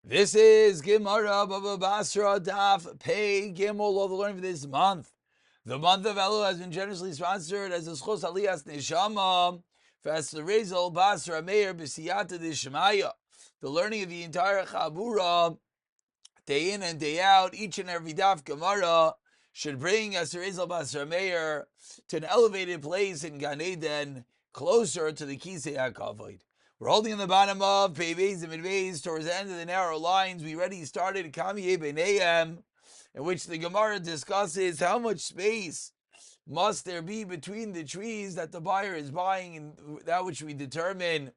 This is Gemara Baba Basra Daf Pei Gimel, all the learning for this month. The month of Elul has been generously sponsored as a Schos Aliyas Neshama for Aster Rizal Basra Meir B'Siyata Dishmaya. The learning of the entire Chabura, day in and day out, each and every Daf Gemara should bring Aster Rizal Basra Meir to an elevated place in Gan Eden, closer to the Kisei HaKavod. We're holding on the bottom of Pei Beis and Mid Beis towards the end of the narrow lines. We already started Kamiye B'Neim, in which the Gemara discusses how much space must there be between the trees that the buyer is buying, and that which we determine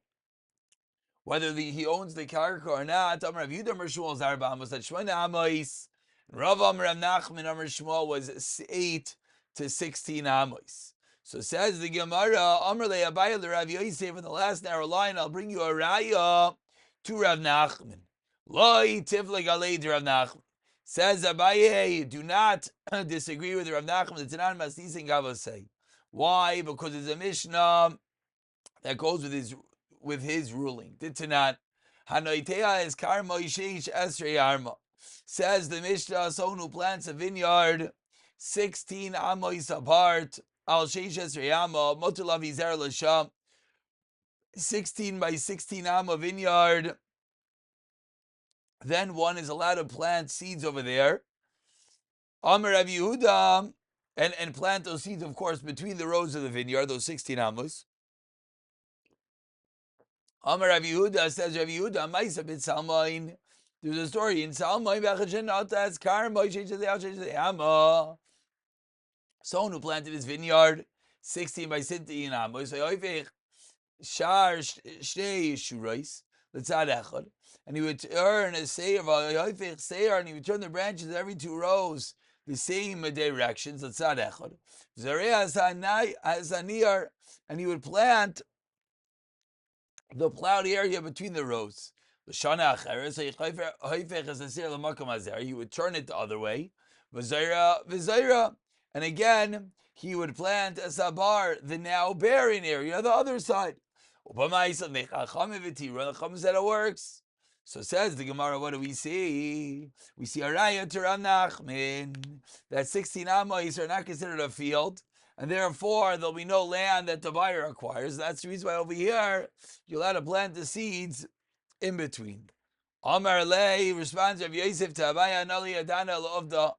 whether he owns the karka or not. Amar Rav Yehuda Amar Shmuel Zarba Amos at Shmona Amos. Rav Amar Rav Nachman Amar Shmuel was 8 to 16 Amos. So says the Gemara, Amar le Abaye le Rav Yosef, in the last narrow line, I'll bring you a raya to Rav Nachman. Loi tifleg alei to Rav Nachman. Says Abaye, do not disagree with Rav Nachman. The Tanan Masnis and Gavosei. Why? Because it's a Mishnah that goes with his ruling. The Tanan Hanoitea is kar moishish esrei arma. Says the Mishnah, someone who plants a vineyard 16 amos apart. Al Sheishes Reyama, Motulav Izer Lasham, 16 by 16 amma vineyard. Then one is allowed to plant seeds over there. Amar Rav Yehuda, and plant those seeds, of course, between the rows of the vineyard, those 16 amos. Amar Rav Yehuda, says Rav Yehuda, Maisa bit Salmain. There's a story in Salmain, B'achashen Kar Moishe Amma. Someone who planted his vineyard 16 by 16 amos, and he would turn a seir, and he would turn the branches every 2 rows the same directions, and he would plant the plowed area between the rows. He would turn it the other way. And again, he would plant a sabar, the now barren area, the other side. The Chacham said it works. So says the Gemara, what do we see? We see a raya to Rav Nachman that 16 amos are not considered a field, and therefore there'll be no land that the buyer acquires. That's the reason why over here you're allowed to plant the seeds in between. Amar Lei responds Rav Yosef to Abaya Nali Adana Lovda.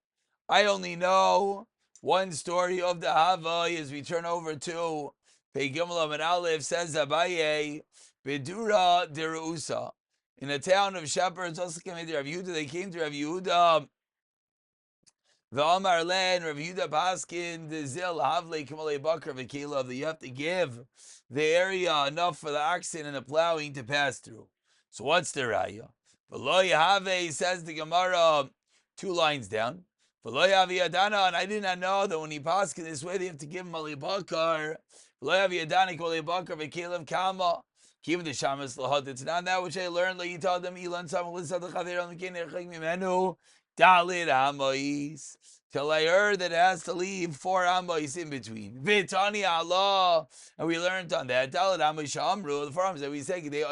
I only know one story of the Havai as we turn over to Pei Gimel and Aleph. Says Abaye, Bedura Derusa. In a town of shepherds, also came to Rav Yehuda. They came to Rav Yehuda. The Amar Len, Rav Yehuda Paskin, the Zil Havle Kamalei Bakar V'Kelev. You have to give the area enough for the oxen and the plowing to pass through. So what's the raya? V'lo Yahave, says the Gemara, 2 lines down. And I did not know that when he passes this way, they have to give him a bakar. It's not that which I learned. Like you told them, till I heard that it has to leave 4 amos in between. Vitani Allah, and we learned on that. The farmers that we say they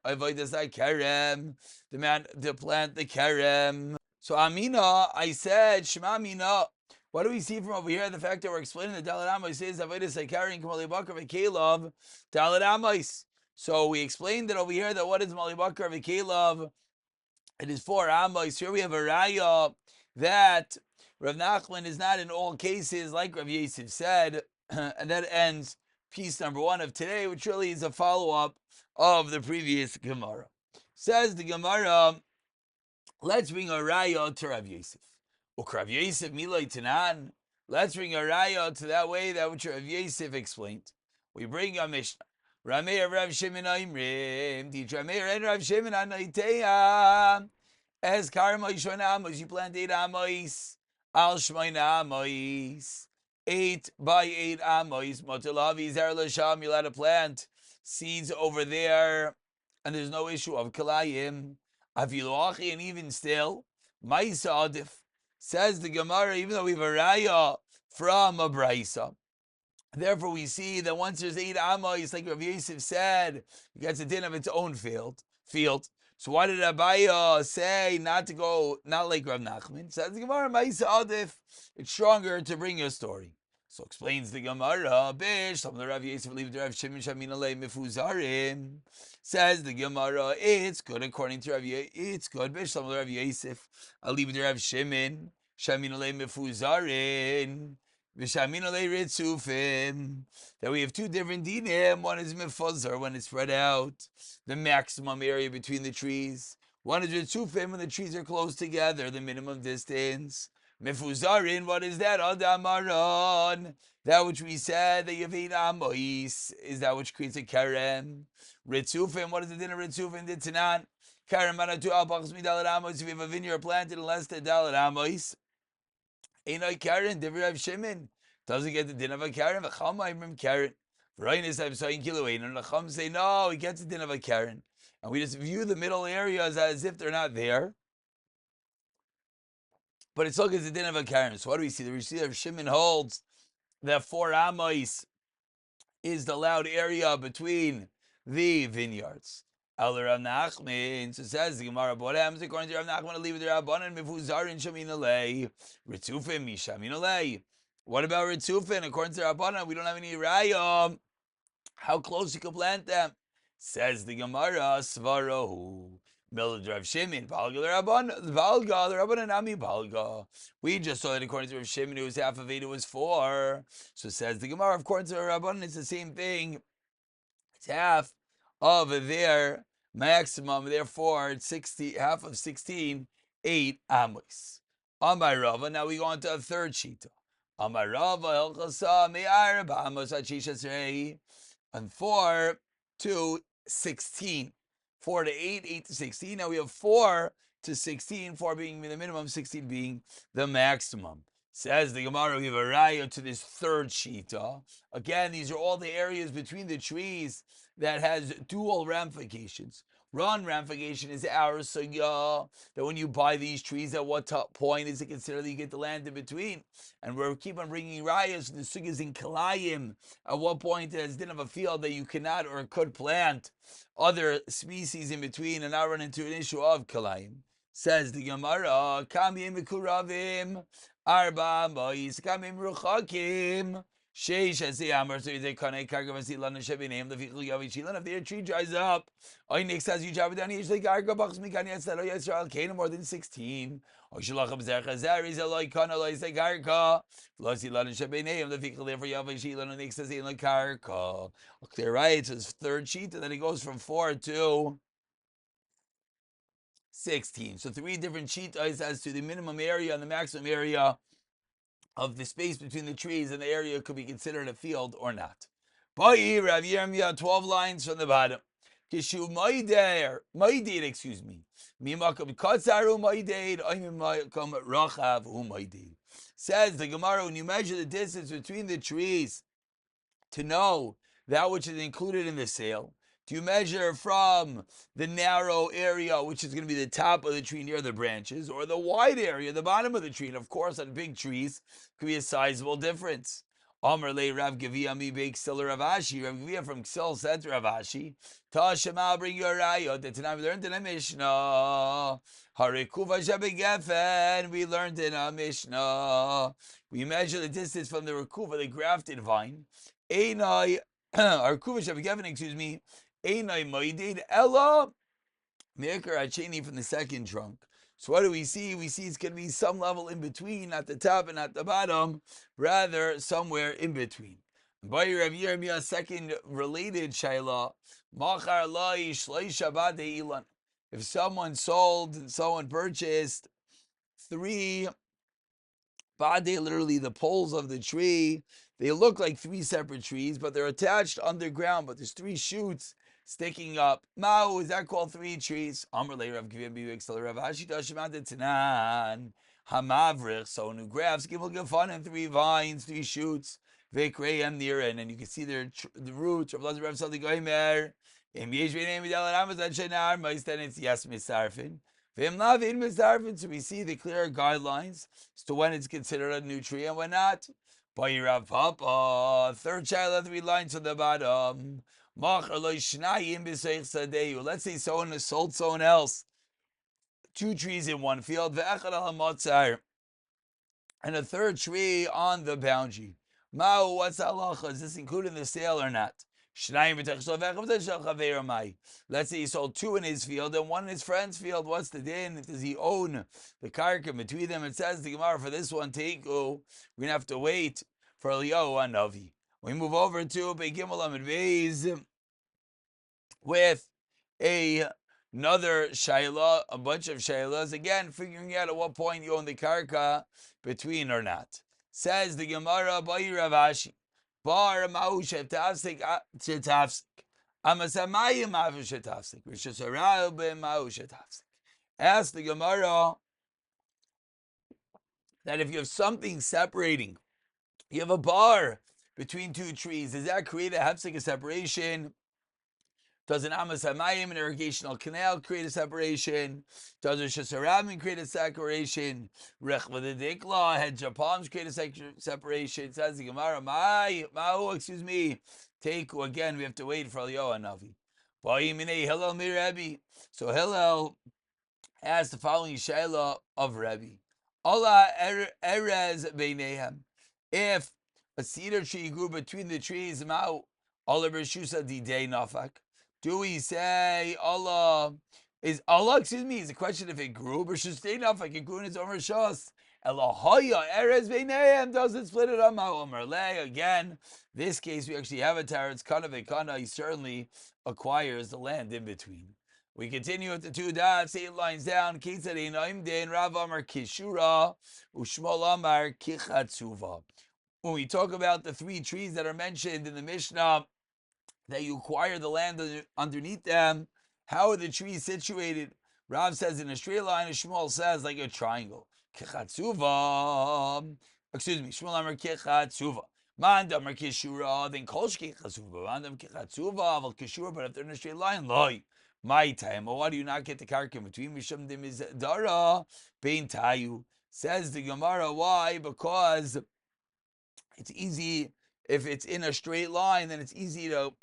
avoid this like kerem, the man to plant the kerem. So Amina, I said, Shema Amina. What do we see from over here? The fact that we're explaining the Dalit Amos is Avodas Carrying Kamali Bakar V'Kelev Dalit Amos. So we explained that over here that what is Mali Bakar V'Kelev? It is 4 amos. Here we have a raya that Rav Nachman is not in all cases like Rav Yosef said, and that ends piece number 1 of today, which really is a follow-up of the previous Gemara. Says the Gemara, let's bring a raya to Rav Yosef. Rav Yosef milay tanan. Let's bring a raya to that way that which Rav Yosef explained. We bring a Mishnah. Rameir Rav Shimon Aimrim. Teach Rameir and Rav Shimon Anoiteya. As Karma Shona Amos, you plant 8 amos. Al Shmoina Amos. 8 by 8 amos. Motulavi Zer Lasham. You're allowed to plant seeds over there, and there's no issue of Kalayim. Afiloachi, and even still, Maisa Adif. Says the Gemara, even though we have a raya from a Braisa, therefore we see that once there's 8 amos, like Rav Yosef said, it gets a din of its own field. So why did Abaya say not to go, not like Rav Nachman? Says the Gemara, Ma'isa Adif, it's stronger to bring your story. So explains the Gemara, Bish, some of the Rav Yosef leave the Rav Shimon Shamin Alei Mifuzarim. Says the Gemara, it's good according to Rav Yosef, it's good, Bish, some of the Rav Yosef, I'll leave the Rav Shimon Shamin Alei Mifuzarim. V'shamin Alei Ritzufim. That we have two different dinim. One is mifuzar, when it's spread out, the maximum area between the trees. One is ritzufim, when the trees are close together, the minimum distance. Mifuzarin, what is that? Adamaron. That which we said, the Yavin Amois, is that which creates a kerem. Ritzufim, what is the din of ritzufim? Ditzanan. Kerem manatu al pachas midalat amos. If you have a vineyard planted in less than dalat amos, Einoi Karen, Divri Rav Shimon doesn't get the din of a Karen. V'cham Aimrim Karen. V'rainis I'm saying kilo ein, and the Chum say no, he gets the din of a Karen, and we just view the middle areas as if they're not there, but it's look as the din of a Karen. So what do we see? The receiver of Shimon holds that 4 amos is the allowed area between the vineyards. El Rav Nachman, so says the Gemara, what happens according to Rav Nachman to leave the Rabbanan mifuzarin shamin alei, ritzufim mishamin alei. What about ritzufim? According to Rabbanan, we don't have any raya. How close you can plant them? Says the Gemara, svarahu. Milad Rav Shimon, Balga the Rabbanan Ami Balga. We just saw that according to Rav Shimon, it was half of 8, it was 4. So says the Gemara, according to Rabbanan, it's the same thing. It's half of their maximum, therefore it's 60, half of 16, 8 amos. Amar Rava, now we go on to a third shita. Amar Rava, Elchasa, Me'ar, Ba'amos, Achisha, and 4 to 16. 4 to 8, 8 to 16. Now we have 4 to 16, 4 being the minimum, 16 being the maximum. Says the Gemara, we have a raya to this third shita. Again, these are all the areas between the trees that has dual ramifications. One ramification is our sugya, that when you buy these trees, at what point is it considered that you get the land in between? And we keep on bringing rayas, the sugyas in Kalayim. At what point is din of a field that you cannot or could plant other species in between and not run into an issue of Kalayim? Says the Gemara, Kamim Mikuravim, Arba Mois, Kamim Ruchakim. Sheish as the Amar, so they can't Kargavasilan and Shabinam, the Fikul Yavichilan. If their tree dries up, Oinik says you jab down usually Kargabachs Mikanias that Yisrael came more than 16. Oshilacham Zerchazar is a loikana like Garka, Flosilan and Shabinam, the Fikul there for Yavichilan and Nick says in the Karka. Okay, right, it's his third sheet, and then he goes from 4 to 16. So 3 different sheetas as to the minimum area and the maximum area of the space between the trees, and the area could be considered a field or not. 12 lines from the bottom. Kishu Maidaid, excuse me. Mimakam Katsaru Maidaid, Imimakam Rachav Umaidaid. Says the Gemara, when you measure the distance between the trees to know that which is included in the sale, do you measure from the narrow area, which is going to be the top of the tree near the branches, or the wide area, the bottom of the tree? And of course, on big trees, could be a sizable difference. Amr le Rav Gavia mi beik Ksel Rav Ashi. Rav Gavia from Ksel said to Rav Ashi, Tashem, I'll bring you a rayot. The Tanam learned in a Mishnah. Harikuva Shabegefen. We learned in a Mishnah. We measure the distance from the Rikuva, the grafted vine. Einai, Harikuva Shabegefen, excuse me. Einai Moidid Ella Meikar Acheni from the second trunk. So what do we see? We see it's going to be some level in between, not the top and not the bottom, rather somewhere in between. By Rav Yirmiyah, second related shayla, Machar Lai Shleisha Bade Ilan. If someone sold and someone purchased 3 Bade, literally the poles of the tree, they look like 3 separate trees, but they're attached underground, but there's 3 shoots sticking up. Mao, is that called 3 trees? Amr le Rav Givim Biwik Rav Ashi Tashmat Tanan Hamavrich. So new graphs give fun and 3 vines, 3 shoots. Vikreim near it, and you can see the roots. Rav Rav Sadi Goimer. Im Yesh Beinem Midal Ramazan Shenar. Most then it's yes Misarfin. Vim Lavin Misarfin. So we see the clear guidelines as to when it's considered a new tree and when not. By Rav Papa, third child, 3 lines on the bottom. Let's say someone has sold someone else 2 trees in one field, and a third tree on the boundary. Ma'u, what's the halacha? Is this included in the sale or not? Let's say he sold 2 in his field and 1 in his friend's field. What's the din? Does he own the karka between them? It says the Gemara, for this one, we're going to have to wait for Eliyahu and Navi. We move over to Be'gimel Amid Beis with another shayla, a bunch of shaylas. Again, figuring out at what point you own the karka between or not. Says the Gemara, Ba'i Ravashi, Bar Ma'u Shetafsik Shetafsik. Amasamayim Ma'u Shetafsik. Rishasarab Ma'u Shetafsik. Ask the Gemara that if you have something separating, you have a bar between 2 trees, does that create a hefsek, a separation? Does an Amas HaMayim, an irrigational canal, create a separation? Does a Shasarabim create a separation? Rechva the Dikla, hedge of palms create a separation. It says the Gemara, Ma'u, excuse me. Take, again, we have to wait for Eliyahu Navi. Hillel mi Rebbe. So Hillel asked the following Shaila of Rebbe. Allah erez beinehem. If a cedar tree grew between the trees, Ma'u, Allah b'shusa didei nafak. Do we say Allah is Allah? Excuse me. Is a question if it grew, but should stay enough like it grew in its own rishos. Elohaya erez beineim doesn't split it up. Again, this case we actually have a tower. It's kind of a kana. He certainly acquires the land in between. We continue with the 2 dots, 8 lines down. Kitzadin Aimdin Rav Amar Kishura Ushmol Amar Kichatzuva. When we talk about the 3 trees that are mentioned in the Mishnah, that you acquire the land underneath them, how are the trees situated? Rav says in a straight line, and Shmuel says like a triangle. Kichatzuva. Excuse me, Shmuel Amar Kichatzuva. Mandam Amar Kishura, then Kolsh Kichatzuva. Mandam Kichatzuva, Val Kishura, but if they're in a straight line, loy. My time. Well, why do you not get the karka in between? Mishum dim is dara bein tayu. Says the Gemara, why? Because it's easy. If it's in a straight line, then it's easy to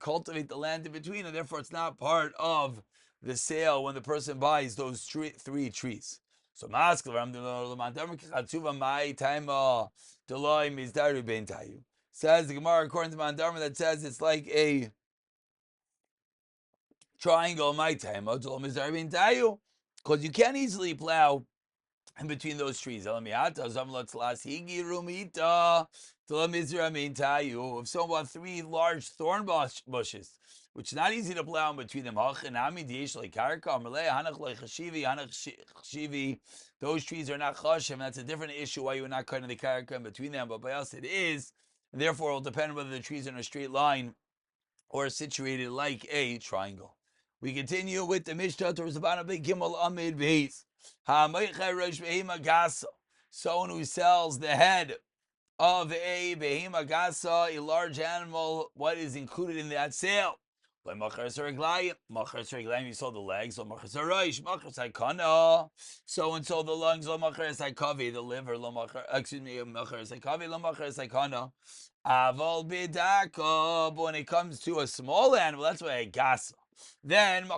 cultivate the land in between, and therefore it's not part of the sale when the person buys those 3 trees. So says the Gemara according to Mandarma that says it's like a triangle, my time, because you can't easily plow in between those trees. If someone bought 3 large thorn bushes, which is not easy to plow in between them, those trees are not chashem. That's a different issue why you would not cut in the karka in between them, but by us it is, and therefore it will depend whether the trees are in a straight line or situated like a triangle. We continue with the Mishnah towards the bottom of Gimel Amid Beis. Someone who sells the head of a behema gasa, a large animal, what is included in that sale? You sold the legs, so and so the lungs, the liver, excuse me, aval bidaka. But when it comes to a small animal, that's why a gasa. Then it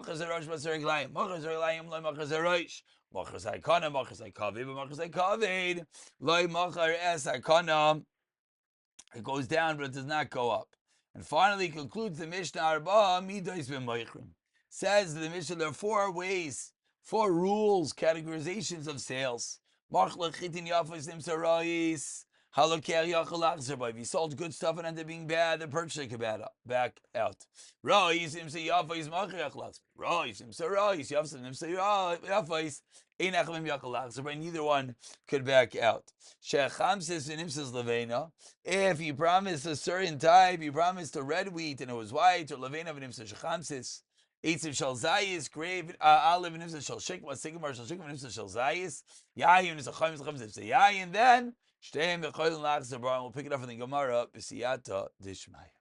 goes down, but it does not go up. And finally concludes the Mishnah Arba Midos b'Moichrim. Says the Mishnah there are 4 ways, 4 rules, categorizations of sales. If he sold good stuff and ended up being bad, the purchaser could back out. Neither one could back out. If he promised a certain type, he promised a red wheat and it was white, or levena v'nimsa shechamsis. Eitzim shel zayis, grave olive v'nimsa shel shikma, sigmar shel shikma v'nimsa shel zayis. Yayin is a chaim v'nimsa yayin. Then we'll pick it up from the Gemara, B'siyata Dishmaya.